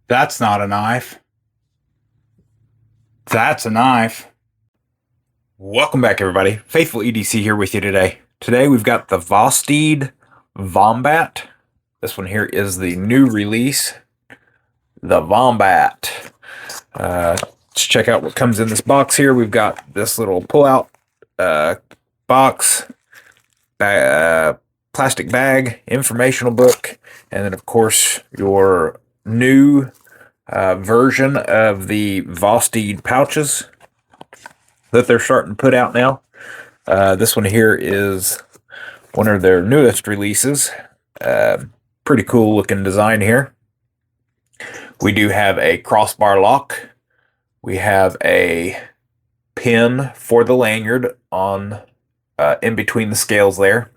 That's not a knife. That's a knife. Welcome back, everybody. Faithful EDC here with you today. Today we've got the Vosteed Vombat. This one here is the new release, the Vombat. Let's check out what comes in this box here. We've got this little pull-out box, plastic bag, informational book, and then, of course, your new version of the Vosteed pouches that they're starting to put out now. This one here is one of their newest releases. Pretty cool looking design here. We do have a crossbar lock. We have a pin for the lanyard on in between the scales there.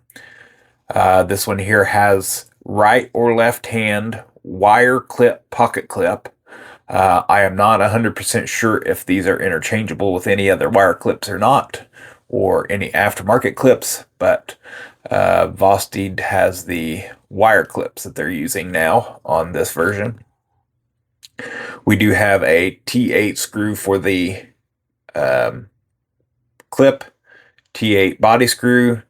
This one here has right or left hand wire clip pocket clip. I am not 100% sure if these are interchangeable with any other wire clips or not, or any aftermarket clips, but Vosteed has the wire clips that they're using now on this version. We do have a T8 screw for the clip, T8 body screw,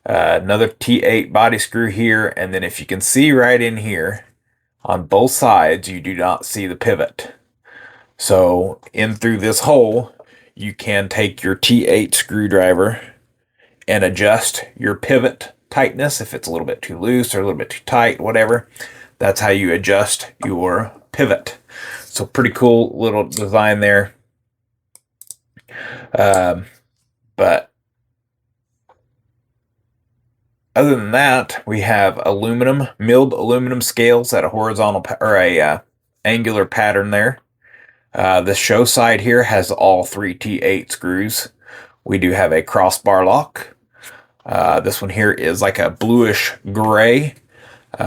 another T8 body screw here, and then if you can see right in here, on both sides, you do not see the pivot. So in through this hole, you can take your T8 screwdriver and adjust your pivot tightness if it's a little bit too loose or a little bit too tight, whatever. That's how you adjust your pivot. So pretty cool little design there. But other than that, we have milled aluminum scales at a horizontal or a angular pattern there. The show side here has all three T8 screws. We do have a crossbar lock. This one here is like a bluish gray.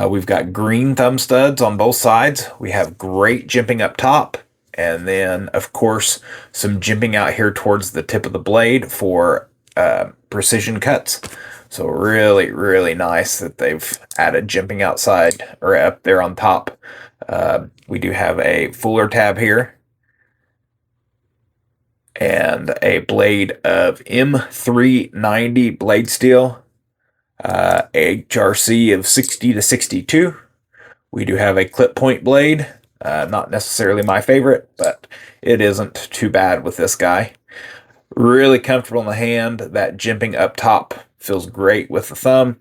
We've got green thumb studs on both sides. We have great jimping up top. And then, of course, some jimping out here towards the tip of the blade for precision cuts. So really, really nice that they've added jimping outside or up there on top. We do have a fuller tab here and a blade of M390 blade steel, HRC of 60 to 62. We do have a clip point blade, not necessarily my favorite, but it isn't too bad with this guy. Really comfortable in the hand. That jimping up top feels great with the thumb.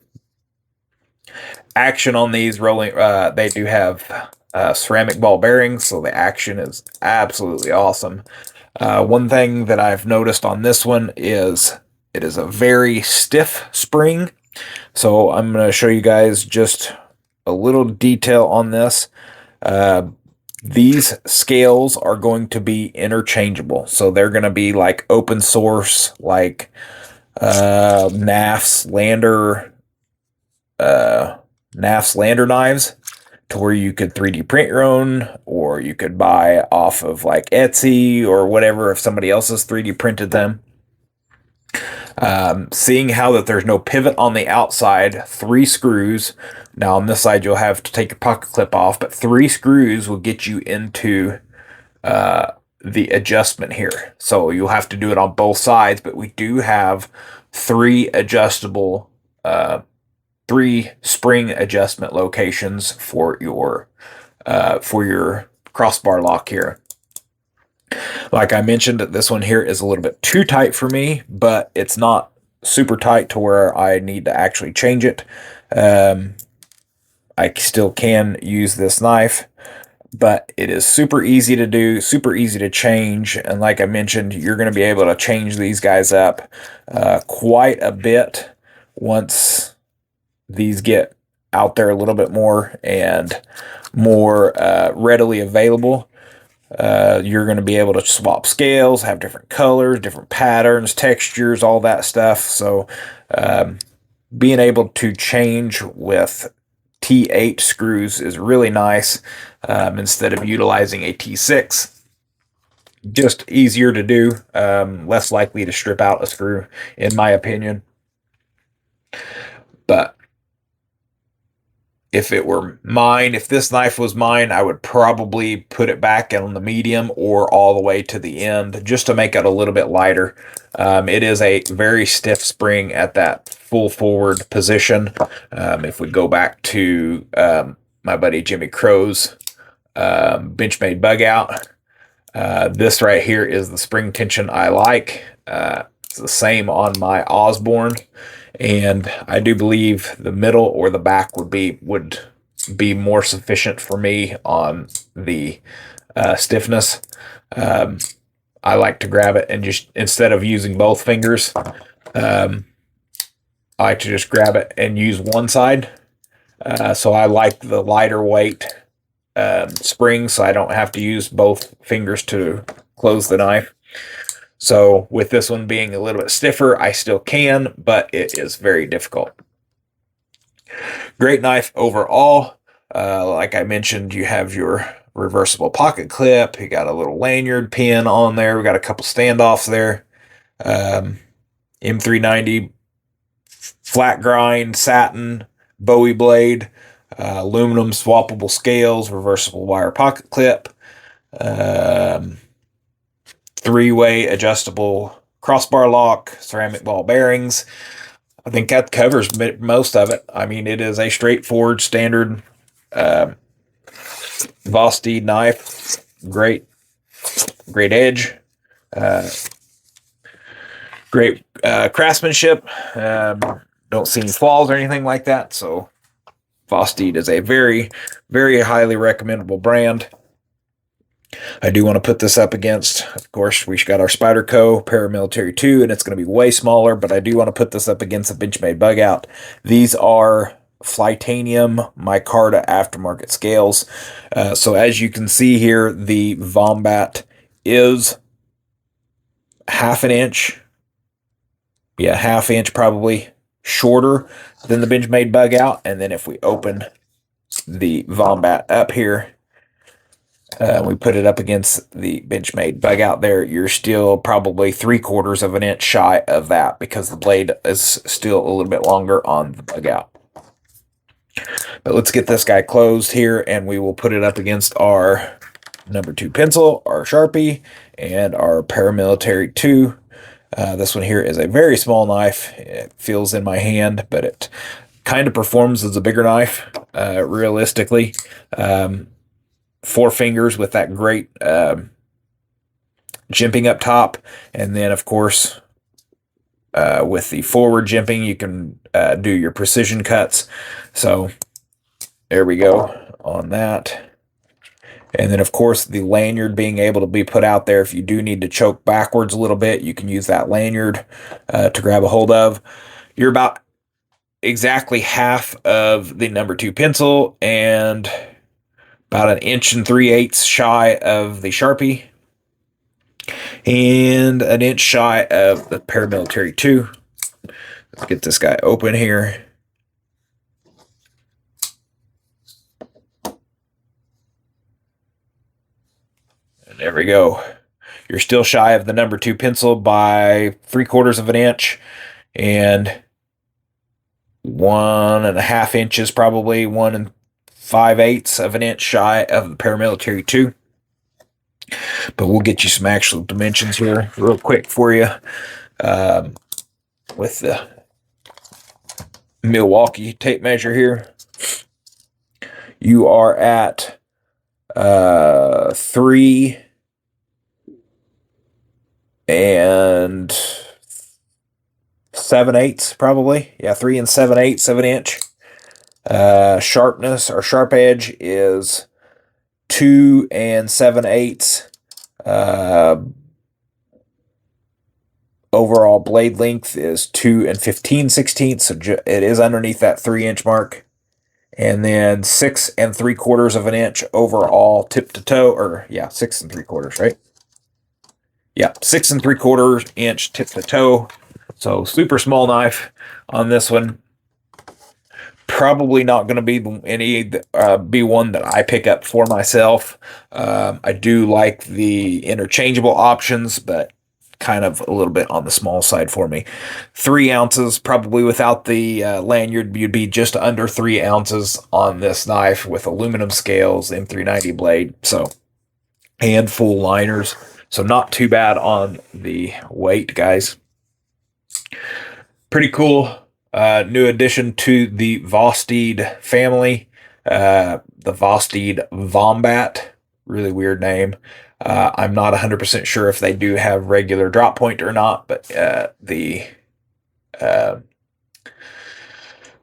Action on these rolling, they do have ceramic ball bearings, so the action is absolutely awesome. One thing that I've noticed on this one is it is a very stiff spring. So I'm going to show you guys just a little detail on this. These scales are going to be interchangeable. So they're going to be like open source, like NAF's Lander knives, to where you could 3D print your own, or you could buy off of like Etsy or whatever if somebody else has 3D printed them. Seeing how that there's no pivot on the outside, 3 screws. Now on this side you'll have to take your pocket clip off, but 3 screws will get you into the adjustment here. So you'll have to do it on both sides, but we do have 3 adjustable 3 spring adjustment locations for your crossbar lock here. Like I mentioned, this one here is a little bit too tight for me, but it's not super tight to where I need to actually change it. I still can use this knife, but it is super easy to do, super easy to change. And like I mentioned, you're going to be able to change these guys up quite a bit once these get out there a little bit more and more readily available. You're going to be able to swap scales, have different colors, different patterns, textures, all that stuff. So being able to change with T8 screws is really nice instead of utilizing a T6. Just easier to do, less likely to strip out a screw, in my opinion. But if it were mine, if this knife was mine, I would probably put it back on the medium or all the way to the end just to make it a little bit lighter. It is a very stiff spring at that full forward position. If we go back to my buddy Jimmy Crow's Benchmade bug out, this right here is the spring tension I like. It's the same on my Osborne, and I do believe the middle or the back would be more sufficient for me on the stiffness. I like to grab it and just, instead of using both fingers, I like to just grab it and use one side. So I like the lighter weight spring, so I don't have to use both fingers to close the knife. So with this one being a little bit stiffer, I still can, but it is very difficult. Great knife overall. Like I mentioned, you have your reversible pocket clip. You got a little lanyard pin on there. We got a couple standoffs there. M390 flat grind satin Bowie blade, aluminum swappable scales, reversible wire pocket clip, three-way adjustable crossbar lock, ceramic ball bearings. I think that covers most of it. I mean, it is a straightforward, standard Vosteed knife. Great edge. Great craftsmanship. Don't see any flaws or anything like that. So Vosteed is a very, very highly recommendable brand. I do want to put this up against, of course, we got our Spyderco Paramilitary 2, and it's going to be way smaller, but I do want to put this up against a Benchmade bug out. These are Flytanium micarta aftermarket scales. So as you can see here, the Vombat is half an inch, half inch probably shorter than the Benchmade bug out. And then if we open the Vombat up here, we put it up against the Benchmade bug out there, you're still probably 3/4 of an inch shy of that, because the blade is still a little bit longer on the bug out. But let's get this guy closed here, and we will put it up against our number 2 pencil, our Sharpie, and our Paramilitary 2. This one here is a very small knife. It feels in my hand, but it kind of performs as a bigger knife, realistically. 4 fingers with that great jimping up top, and then of course with the forward jimping you can do your precision cuts. So there we go on that. And then of course the lanyard being able to be put out there if you do need to choke backwards a little bit, you can use that lanyard to grab a hold of. You're about exactly half of the number 2 pencil and about 1 3/8 shy of the Sharpie, and 1 inch shy of the Paramilitary 2. Let's get this guy open here. And there we go. You're still shy of the number 2 pencil by 3/4 of an inch, and 1.5 inches, probably 1 5/8 of an inch shy of the Paramilitary 2. But we'll get you some actual dimensions here real quick for you with the Milwaukee tape measure here. You are at 3 7/8 probably. 3 7/8 of an inch. Sharpness or sharp edge is 2 7/8. Overall blade length is 2 15/16, so it is underneath that 3-inch mark. And then 6 3/4 of an inch overall tip to toe, or 6 3/4, right? 6 3/4 inch tip to toe. So super small knife on this one. Probably not going to be be one that I pick up for myself. I do like the interchangeable options, but kind of a little bit on the small side for me. 3 ounces, probably without the lanyard, you'd be just under 3 ounces on this knife with aluminum scales, M390 blade. So, and full liners. So not too bad on the weight, guys. Pretty cool. New addition to the Vosteed family. The Vosteed Vombat. Really weird name. I'm not 100% sure if they do have regular drop point or not, but the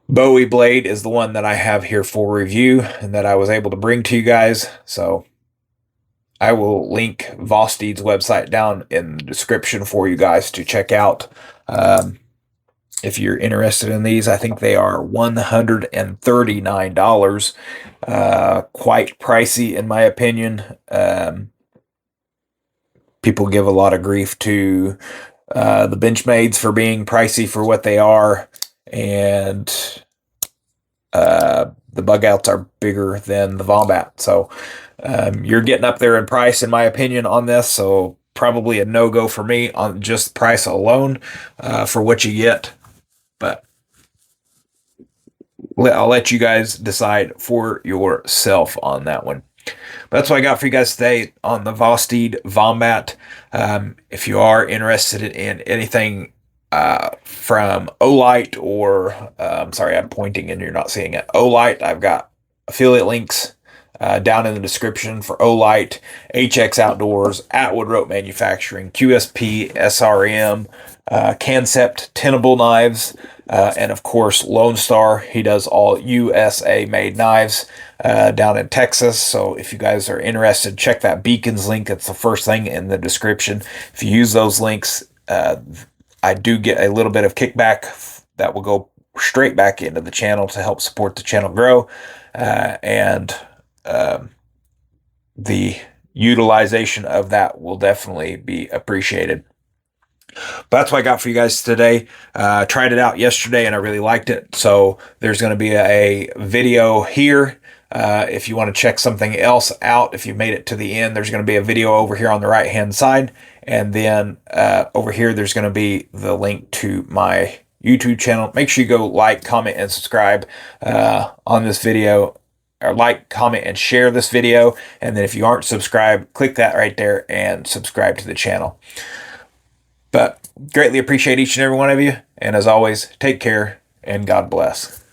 Bowie blade is the one that I have here for review and that I was able to bring to you guys. So I will link Vosteed's website down in the description for you guys to check out. If you're interested in these, I think they are $139. Quite pricey, in my opinion. People give a lot of grief to the Benchmades for being pricey for what they are, and the bug outs are bigger than the Vombat. So you're getting up there in price, in my opinion, on this. So probably a no-go for me on just price alone for what you get. But I'll let you guys decide for yourself on that one. But that's what I got for you guys today on the Vosteed Vombat. If you are interested in anything from Olight or, sorry, I'm pointing and you're not seeing it. Olight, I've got affiliate links down in the description for Olight, HX Outdoors, Atwood Rope Manufacturing, QSP, SRM, Concept Tenable Knives, and of course Lone Star. He does all USA made knives down in Texas. So if you guys are interested, check that Beacons link. It's the first thing in the description. If you use those links, I do get a little bit of kickback that will go straight back into the channel to help support the channel grow, and the utilization of that will definitely be appreciated. But that's what I got for you guys today. Tried it out yesterday and I really liked it. So there's going to be a video here. If you want to check something else out, if you made it to the end, there's going to be a video over here on the right hand side. And then over here, there's going to be the link to my YouTube channel. Make sure you go like, comment, and subscribe on this video. Or like, comment, and share this video. And then if you aren't subscribed, click that right there and subscribe to the channel. But greatly appreciate each and every one of you. And as always, take care and God bless.